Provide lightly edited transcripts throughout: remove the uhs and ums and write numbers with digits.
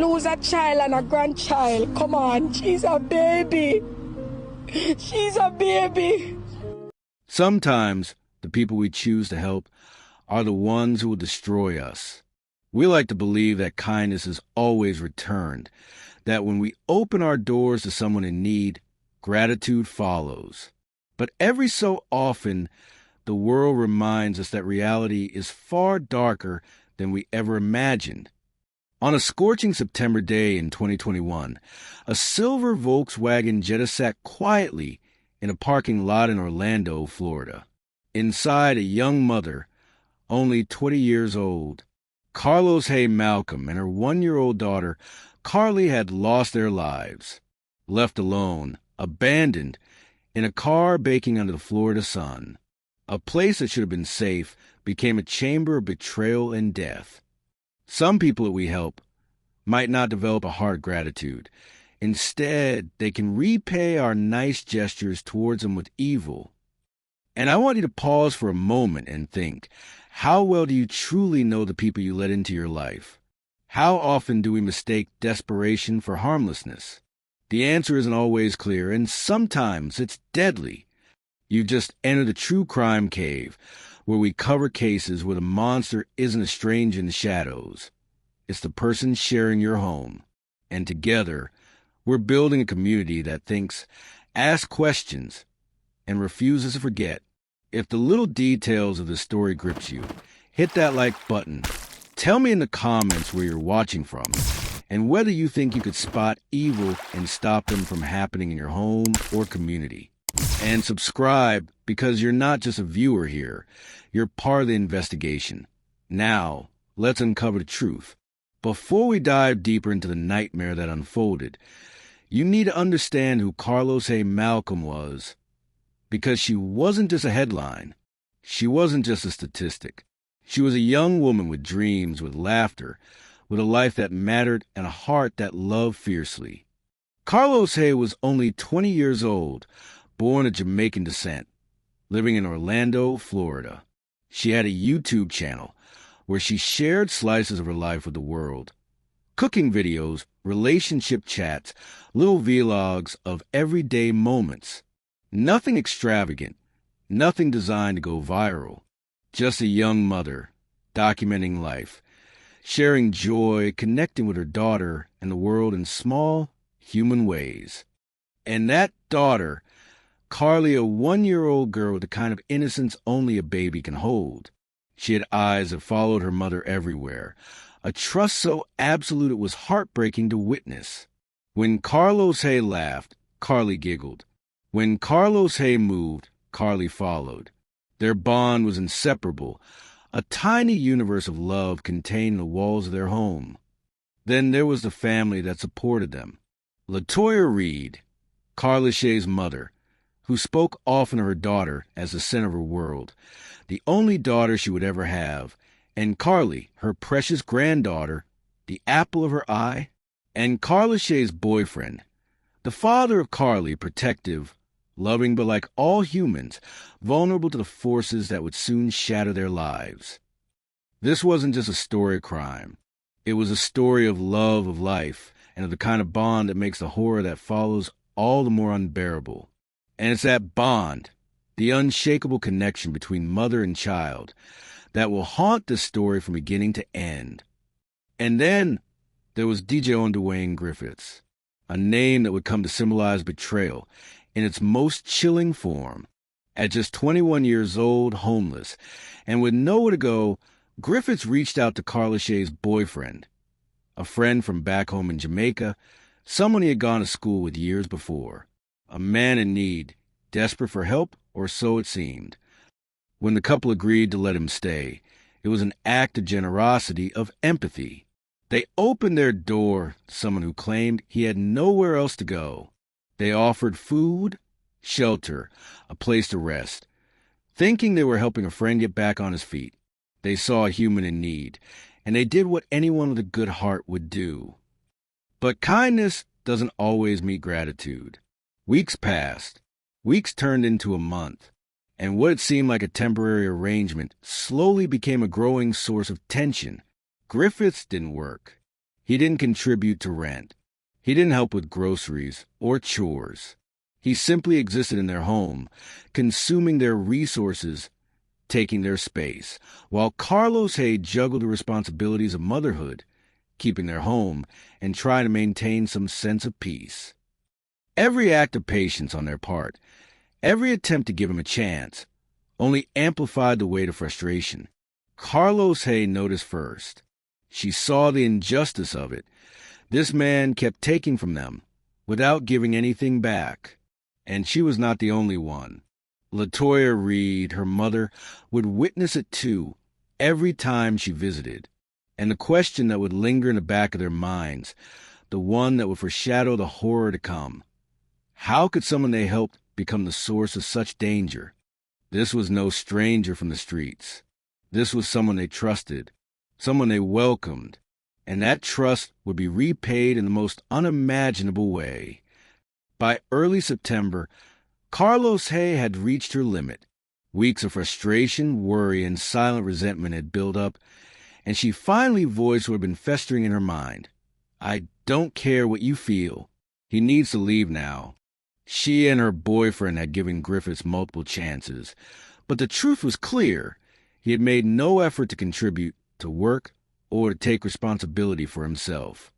Lose a child and a grandchild. Come on, she's a baby. She's a baby. Sometimes the people we choose to help are the ones who will destroy us. We like to believe that kindness is always returned, that when we open our doors to someone in need, gratitude follows. But every so often, the world reminds us that reality is far darker than we ever imagined. On a scorching September day in 2021, a silver Volkswagen Jetta sat quietly in a parking lot in Orlando, Florida. Inside, a young mother, only 20 years old, Carlos Hay Malcolm, and her 1-year-old daughter, Carly, had lost their lives, left alone, abandoned, in a car baking under the Florida sun. A place that should have been safe became a chamber of betrayal and death. Some people that we help might not develop a heart of gratitude. Instead, they can repay our nice gestures towards them with evil. And I want you to pause for a moment and think, how well do you truly know the people you let into your life? How often do we mistake desperation for harmlessness? The answer isn't always clear, and sometimes it's deadly. You've just entered a true crime cave, where we cover cases where the monster isn't a stranger in the shadows. It's the person sharing your home. And together, we're building a community that thinks, asks questions, and refuses to forget. If the little details of the story grips you, hit that like button. Tell me in the comments where you're watching from, and whether you think you could spot evil and stop them from happening in your home or community. And subscribe, because you're not just a viewer here, you're part of the investigation. Now, let's uncover the truth. Before we dive deeper into the nightmare that unfolded, you need to understand who Carlos Hay Malcolm was, because she wasn't just a headline. She wasn't just a statistic. She was a young woman with dreams, with laughter, with a life that mattered and a heart that loved fiercely. Carlos Hay was only 20 years old, born of Jamaican descent, living in Orlando, Florida. She had a YouTube channel where she shared slices of her life with the world. Cooking videos, relationship chats, little vlogs of everyday moments. Nothing extravagant, nothing designed to go viral. Just a young mother, documenting life, sharing joy, connecting with her daughter and the world in small, human ways. And that daughter, Carly, a 1-year-old girl with the kind of innocence only a baby can hold. She had eyes that followed her mother everywhere, a trust so absolute it was heartbreaking to witness. When Carlos Hay laughed, Carly giggled. When Carlos Hay moved, Carly followed. Their bond was inseparable, a tiny universe of love contained in the walls of their home. Then there was the family that supported them. LaToya Reed, Carlos Hay's mother, who spoke often of her daughter as the center of her world, the only daughter she would ever have, and Carly, her precious granddaughter, the apple of her eye, and Carlos Hay's boyfriend, the father of Carly, protective, loving, but like all humans, vulnerable to the forces that would soon shatter their lives. This wasn't just a story of crime. It was a story of love of life, and of the kind of bond that makes the horror that follows all the more unbearable. And it's that bond, the unshakable connection between mother and child, that will haunt this story from beginning to end. And then there was DJ Dwayne Griffiths, a name that would come to symbolize betrayal in its most chilling form. At just 21 years old, homeless, and with nowhere to go, Griffiths reached out to Carlos Hay's boyfriend, a friend from back home in Jamaica, someone he had gone to school with years before. A man in need, desperate for help, or so it seemed. When the couple agreed to let him stay, it was an act of generosity, of empathy. They opened their door to someone who claimed he had nowhere else to go. They offered food, shelter, a place to rest. Thinking they were helping a friend get back on his feet, they saw a human in need, and they did what anyone with a good heart would do. But kindness doesn't always meet gratitude. Weeks passed. Weeks turned into a month, and what seemed like a temporary arrangement slowly became a growing source of tension. Griffiths didn't work. He didn't contribute to rent. He didn't help with groceries or chores. He simply existed in their home, consuming their resources, taking their space, while Carlos Hay juggled the responsibilities of motherhood, keeping their home, and trying to maintain some sense of peace. Every act of patience on their part, every attempt to give him a chance, only amplified the weight of frustration. Carlos Hay noticed first. She saw the injustice of it. This man kept taking from them without giving anything back. And she was not the only one. Latoya Reed, her mother, would witness it too every time she visited. And the question that would linger in the back of their minds, the one that would foreshadow the horror to come: how could someone they helped become the source of such danger? This was no stranger from the streets. This was someone they trusted, someone they welcomed, and that trust would be repaid in the most unimaginable way. By early September, Carlos Hay had reached her limit. Weeks of frustration, worry, and silent resentment had built up, and she finally voiced what had been festering in her mind. "I don't care what you feel. He needs to leave now." She and her boyfriend had given Griffiths multiple chances, but the truth was clear. He had made no effort to contribute, to work, or to take responsibility for himself.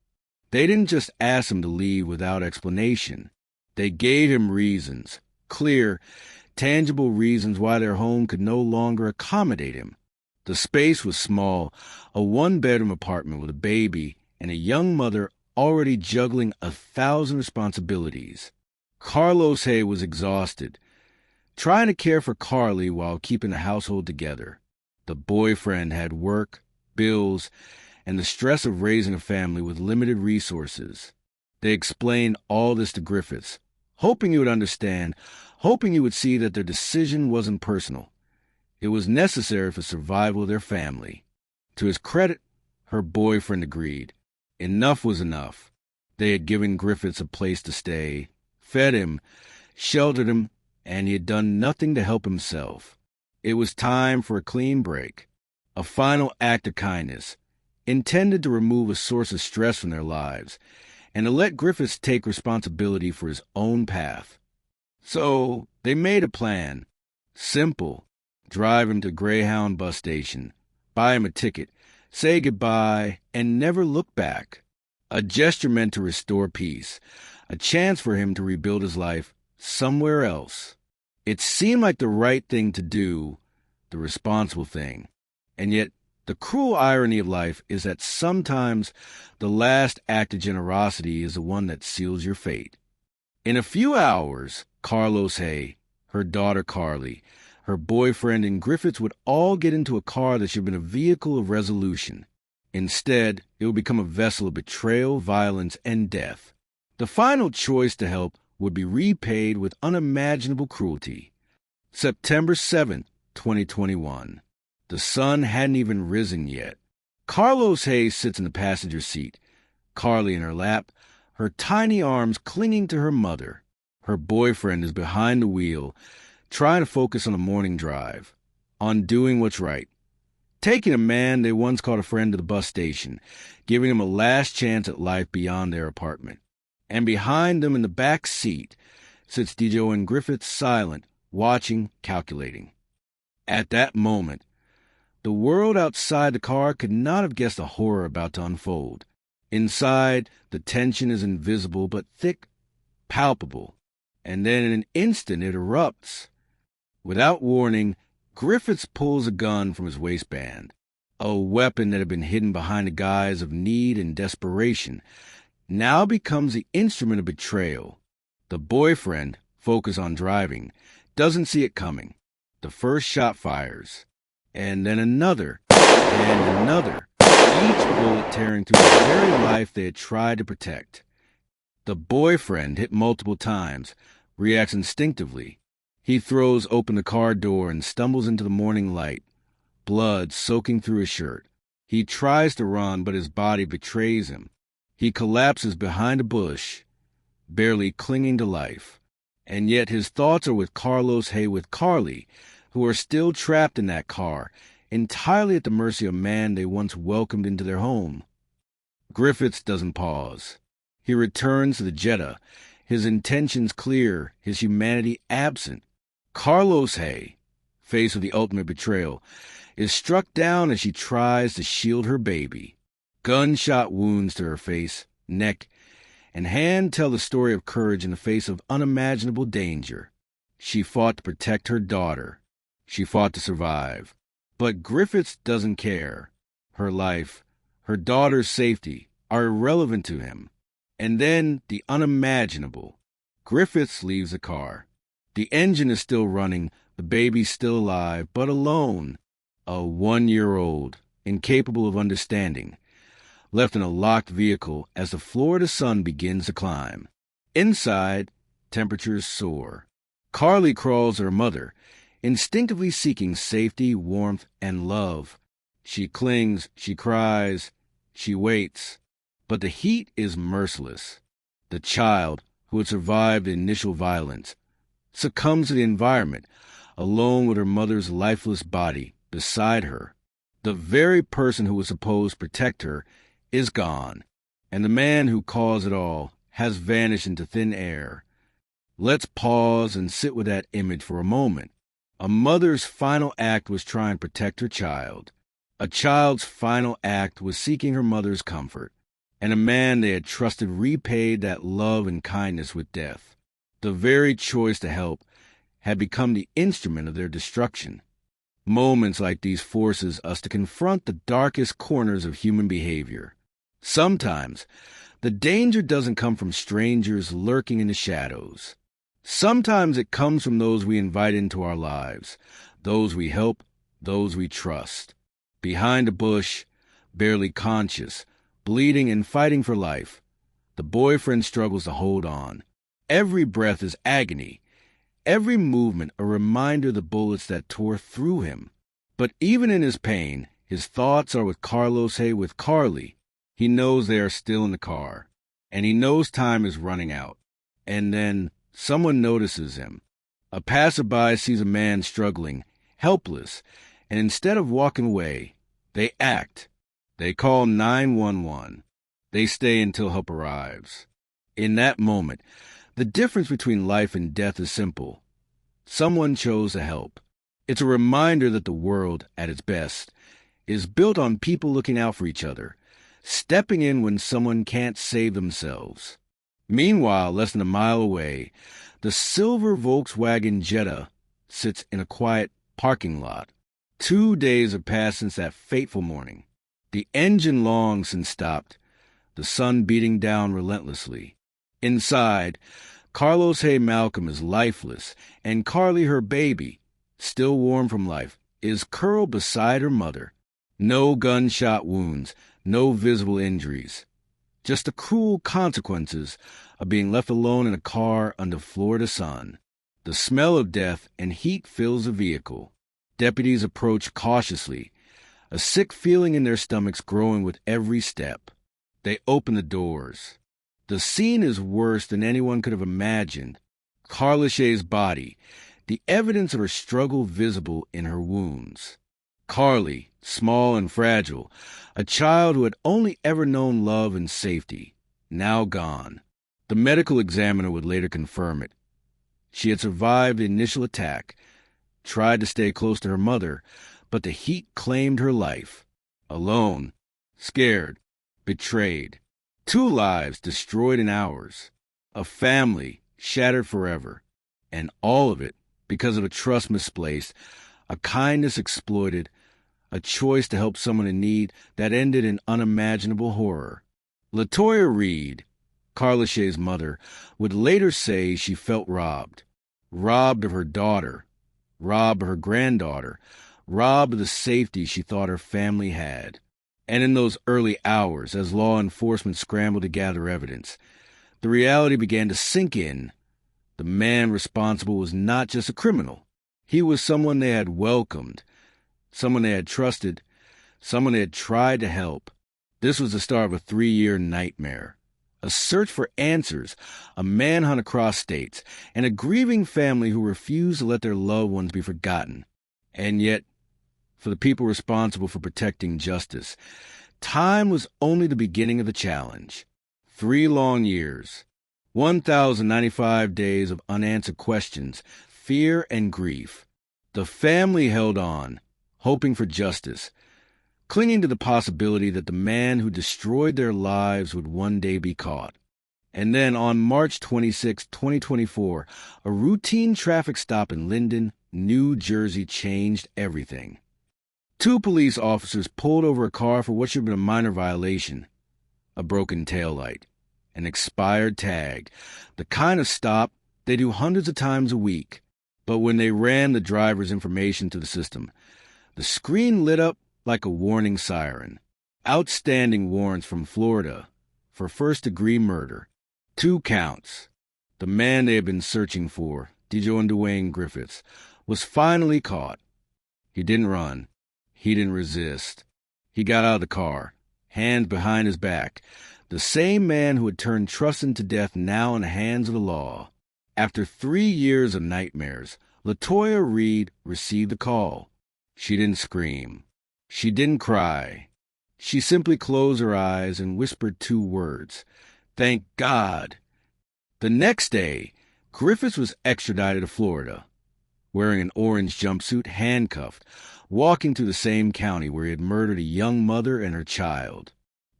They didn't just ask him to leave without explanation. They gave him reasons, clear, tangible reasons why their home could no longer accommodate him. The space was small, a one-bedroom apartment with a baby and a young mother already juggling 1,000 responsibilities. Carlos Hay was exhausted, trying to care for Carly while keeping the household together. The boyfriend had work, bills, and the stress of raising a family with limited resources. They explained all this to Griffiths, hoping he would understand, hoping he would see that their decision wasn't personal. It was necessary for survival of their family. To his credit, her boyfriend agreed. Enough was enough. They had given Griffiths a place to stay, fed him, sheltered him, and he had done nothing to help himself. It was time for a clean break, a final act of kindness, intended to remove a source of stress from their lives, and to let Griffiths take responsibility for his own path. So they made a plan. Simple. Drive him to Greyhound bus station, buy him a ticket, say goodbye, and never look back. A gesture meant to restore peace, a chance for him to rebuild his life somewhere else. It seemed like the right thing to do, the responsible thing. And yet, the cruel irony of life is that sometimes the last act of generosity is the one that seals your fate. In a few hours, Carlos Hay, her daughter Carly, her boyfriend, and Griffiths would all get into a car that should have been a vehicle of resolution. Instead, it would become a vessel of betrayal, violence, and death. The final choice to help would be repaid with unimaginable cruelty. September 7th, 2021. The sun hadn't even risen yet. Carlos Hay sits in the passenger seat, Carly in her lap, her tiny arms clinging to her mother. Her boyfriend is behind the wheel, trying to focus on the morning drive, on doing what's right, taking a man they once called a friend to the bus station, giving him a last chance at life beyond their apartment. And behind them in the back seat sits DeJoanne Griffiths, silent, watching, calculating. At that moment, the world outside the car could not have guessed the horror about to unfold. Inside, the tension is invisible but thick, palpable, and then in an instant it erupts. Without warning, Griffiths pulls a gun from his waistband, a weapon that had been hidden behind the guise of need and desperation, now becomes the instrument of betrayal. The boyfriend, focused on driving, doesn't see it coming. The first shot fires, and then another, and another, each bullet tearing through the very life they had tried to protect. The boyfriend, hit multiple times, reacts instinctively. He throws open the car door and stumbles into the morning light, blood soaking through his shirt. He tries to run, but his body betrays him. He collapses behind a bush, barely clinging to life. And yet his thoughts are with Carlos Hay, with Carly, who are still trapped in that car, entirely at the mercy of a man they once welcomed into their home. Griffiths doesn't pause. He returns to the Jetta, his intentions clear, his humanity absent. Carlos Hay, faced with the ultimate betrayal, is struck down as she tries to shield her baby. Gunshot wounds to her face, neck, and hand tell the story of courage in the face of unimaginable danger. She fought to protect her daughter. She fought to survive. But Griffiths doesn't care. Her life, her daughter's safety are irrelevant to him. And then the unimaginable. Griffiths leaves the car. The engine is still running, the baby's still alive, but alone. A 1-year-old, incapable of understanding, left in a locked vehicle as the Florida sun begins to climb. Inside, temperatures soar. Carly crawls to her mother, instinctively seeking safety, warmth, and love. She clings, she cries, she waits. But the heat is merciless. The child, who had survived the initial violence, succumbs to the environment, alone with her mother's lifeless body beside her. The very person who was supposed to protect her is gone, and the man who caused it all has vanished into thin air. Let's pause and sit with that image for a moment. A mother's final act was trying to protect her child. A child's final act was seeking her mother's comfort. And a man they had trusted repaid that love and kindness with death. The very choice to help had become the instrument of their destruction. Moments like these forces us to confront the darkest corners of human behavior. Sometimes, the danger doesn't come from strangers lurking in the shadows. Sometimes it comes from those we invite into our lives, those we help, those we trust. Behind a bush, barely conscious, bleeding and fighting for life, the boyfriend struggles to hold on. Every breath is agony. Every movement a reminder of the bullets that tore through him. But even in his pain, his thoughts are with Carlos Hay, with Carly. He knows they are still in the car, and he knows time is running out. And then someone notices him. A passerby sees a man struggling, helpless, and instead of walking away, they act. They call 911. They stay until help arrives. In that moment, the difference between life and death is simple. Someone chose to help. It's a reminder that the world, at its best, is built on people looking out for each other, stepping in when someone can't save themselves. Meanwhile, less than a mile away, the silver Volkswagen Jetta sits in a quiet parking lot. 2 days have passed since that fateful morning. The engine long since stopped, the sun beating down relentlessly. Inside, Carlos Hay Malcolm is lifeless, and Carly, her baby, still warm from life, is curled beside her mother. No gunshot wounds, no visible injuries. Just the cruel consequences of being left alone in a car under Florida sun. The smell of death and heat fills the vehicle. Deputies approach cautiously, a sick feeling in their stomachs growing with every step. They open the doors. The scene is worse than anyone could have imagined. Carla Shay's body, the evidence of her struggle visible in her wounds. Carly, small and fragile, a child who had only ever known love and safety, now gone. The medical examiner would later confirm it. She had survived the initial attack, tried to stay close to her mother, but the heat claimed her life. Alone, scared, betrayed. 2 lives destroyed in hours. A family shattered forever. And all of it because of a trust misplaced, a kindness exploited, a choice to help someone in need that ended in unimaginable horror. LaToya Reed, Carla Shay's mother, would later say she felt robbed. Robbed of her daughter, robbed of her granddaughter, robbed of the safety she thought her family had. And in those early hours, as law enforcement scrambled to gather evidence, the reality began to sink in. The man responsible was not just a criminal. He was someone they had welcomed, someone they had trusted, someone they had tried to help. This was the start of a 3-year nightmare. A search for answers, a manhunt across states, and a grieving family who refused to let their loved ones be forgotten. And yet, for the people responsible for protecting justice, Time was only the beginning of the challenge. 3 long years, 1,095 days of unanswered questions, fear and grief. The family held on, hoping for justice, clinging to the possibility that the man who destroyed their lives would one day be caught. And then on March 26, 2024, a routine traffic stop in Linden, New Jersey changed everything. 2 police officers pulled over a car for what should have been a minor violation: a broken taillight, an expired tag, the kind of stop they do hundreds of times a week. But when they ran the driver's information to the system, the screen lit up like a warning siren. Outstanding warrants from Florida for first-degree murder. 2 counts. The man they had been searching for, Dijon Dwayne Griffiths, was finally caught. He didn't run. He didn't resist. He got out of the car, hands behind his back. The same man who had turned Trustin to death now in the hands of the law. After 3 years of nightmares, LaToya Reed received the call. She didn't scream. She didn't cry. She simply closed her eyes and whispered 2 words: "Thank God." The next day, Griffiths was extradited to Florida, wearing an orange jumpsuit, handcuffed, walking through the same county where he had murdered a young mother and her child.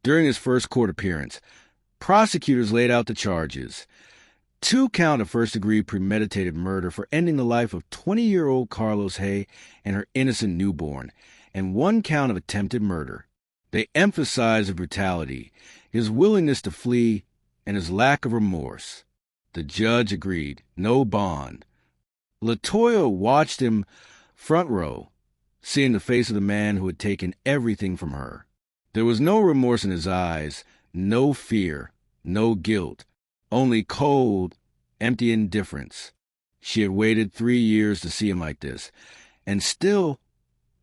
During his first court appearance, prosecutors laid out the charges: 2 count of first-degree premeditated murder for ending the life of 20-year-old Carlos Hay and her innocent newborn, and 1 count of attempted murder. They emphasized the brutality, his willingness to flee, and his lack of remorse. The judge agreed, no bond. LaToya watched him front row, seeing the face of the man who had taken everything from her. There was no remorse in his eyes, no fear, no guilt, only cold, empty indifference. She had waited 3 years to see him like this, and still,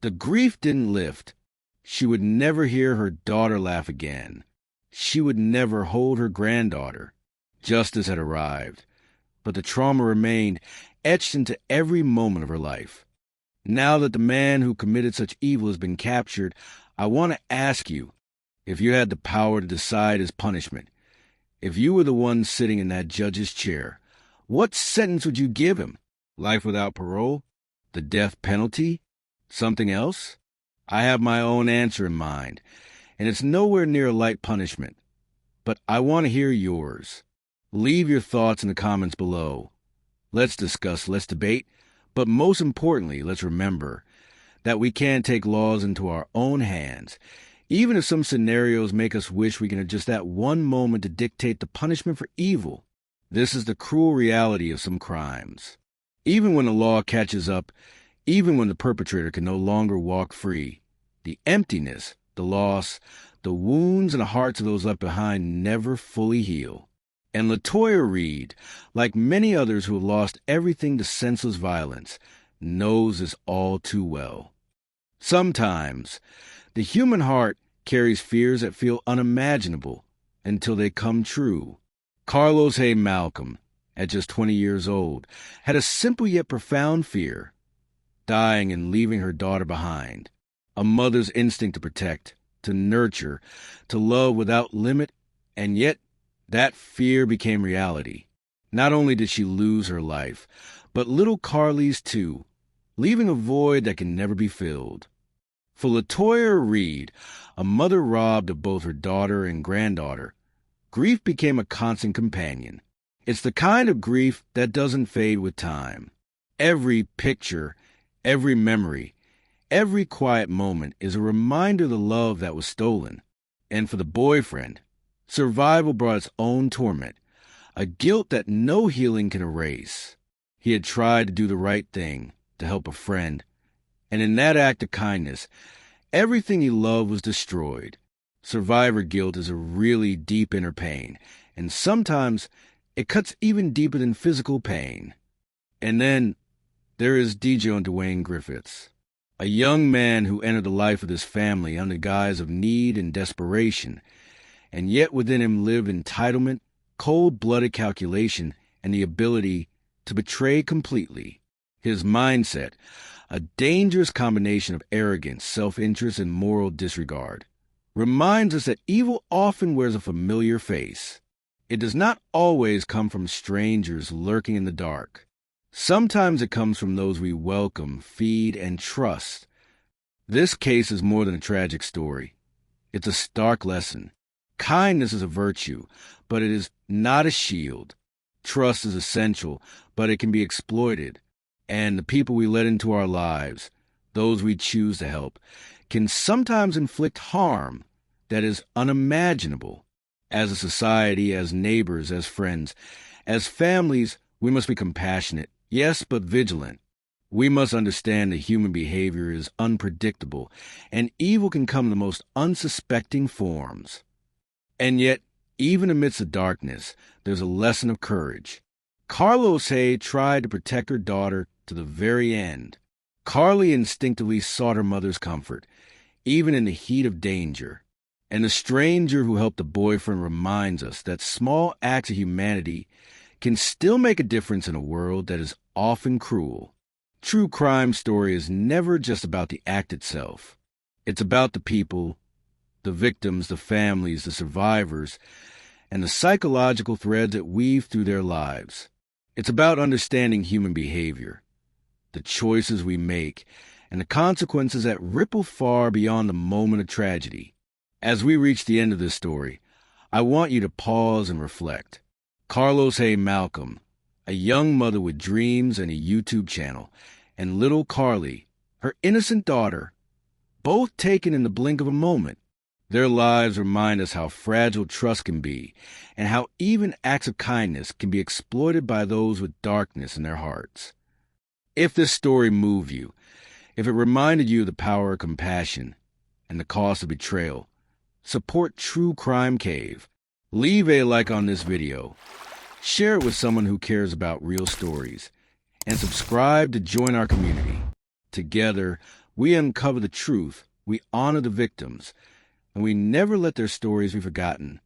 the grief didn't lift. She would never hear her daughter laugh again. She would never hold her granddaughter. Justice had arrived, but the trauma remained, etched into every moment of her life. Now that the man who committed such evil has been captured, I want to ask you, if you had the power to decide his punishment, if you were the one sitting in that judge's chair, what sentence would you give him? Life without parole? The death penalty? Something else? I have my own answer in mind, and it's nowhere near a light punishment. But I want to hear yours. Leave your thoughts in the comments below. Let's discuss, let's debate, but most importantly, let's remember that we can't take laws into our own hands, even if some scenarios make us wish we can have just that one moment to dictate the punishment for evil. This is the cruel reality of some crimes. Even when the law catches up, even when the perpetrator can no longer walk free, the emptiness, the loss, the wounds in the hearts of those left behind never fully heal. And LaToya Reed, like many others who have lost everything to senseless violence, knows this all too well. Sometimes, the human heart carries fears that feel unimaginable until they come true. Carlos Hay Malcolm, at just 20 years old, had a simple yet profound fear: dying and leaving her daughter behind. A mother's instinct to protect, to nurture, to love without limit, and yet that fear became reality. Not only did she lose her life, but little Carlie's too, leaving a void that can never be filled. For LaToya Reed, a mother robbed of both her daughter and granddaughter, grief became a constant companion. It's the kind of grief that doesn't fade with time. Every picture, every memory, every quiet moment is a reminder of the love that was stolen. And for the boyfriend, survival brought its own torment, a guilt that no healing can erase. He had tried to do the right thing, to help a friend, and in that act of kindness, everything he loved was destroyed. Survivor guilt is a really deep inner pain, and sometimes it cuts even deeper than physical pain. And then there is Dijon Dwayne Griffiths, a young man who entered the life of this family under the guise of need and desperation, and yet within him lived entitlement, cold-blooded calculation, and the ability to betray completely. His mindset, a dangerous combination of arrogance, self-interest, and moral disregard, reminds us that evil often wears a familiar face. It does not always come from strangers lurking in the dark. Sometimes it comes from those we welcome, feed, and trust. This case is more than a tragic story. It's a stark lesson. Kindness is a virtue, but it is not a shield. Trust is essential, but it can be exploited. And the people we let into our lives, those we choose to help, can sometimes inflict harm that is unimaginable. As a society, as neighbors, as friends, as families, we must be compassionate, yes, but vigilant. We must understand that human behavior is unpredictable, and evil can come in the most unsuspecting forms. And yet, even amidst the darkness, there's a lesson of courage. Carlos Hay tried to protect her daughter to the very end. Carly instinctively sought her mother's comfort, even in the heat of danger. And the stranger who helped the boyfriend reminds us that small acts of humanity can still make a difference in a world that is often cruel. True crime story is never just about the act itself. It's about the people, the victims, the families, the survivors, and the psychological threads that weave through their lives. It's about understanding human behavior, the choices we make, and the consequences that ripple far beyond the moment of tragedy. As we reach the end of this story, I want you to pause and reflect. Carlos Hay Malcolm, a young mother with dreams and a YouTube channel, and little Carly, her innocent daughter, both taken in the blink of a moment. Their lives remind us how fragile trust can be, and how even acts of kindness can be exploited by those with darkness in their hearts. If this story moved you, if it reminded you of the power of compassion and the cost of betrayal, support True Crime Cave. Leave a like on this video. Share it with someone who cares about real stories. And subscribe to join our community. Together, we uncover the truth, we honor the victims, and we never let their stories be forgotten.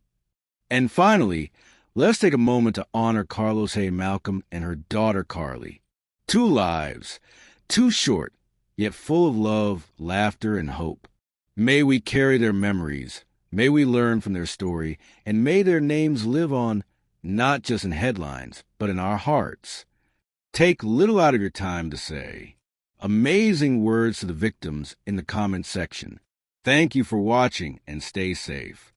And finally, let's take a moment to honor Carlos Hay Malcolm and her daughter Carly. 2 lives, too short, yet full of love, laughter, and hope. May we carry their memories. May we learn from their story, and may their names live on, not just in headlines, but in our hearts. Take little out of your time to say amazing words to the victims in the comment section. Thank you for watching, and stay safe.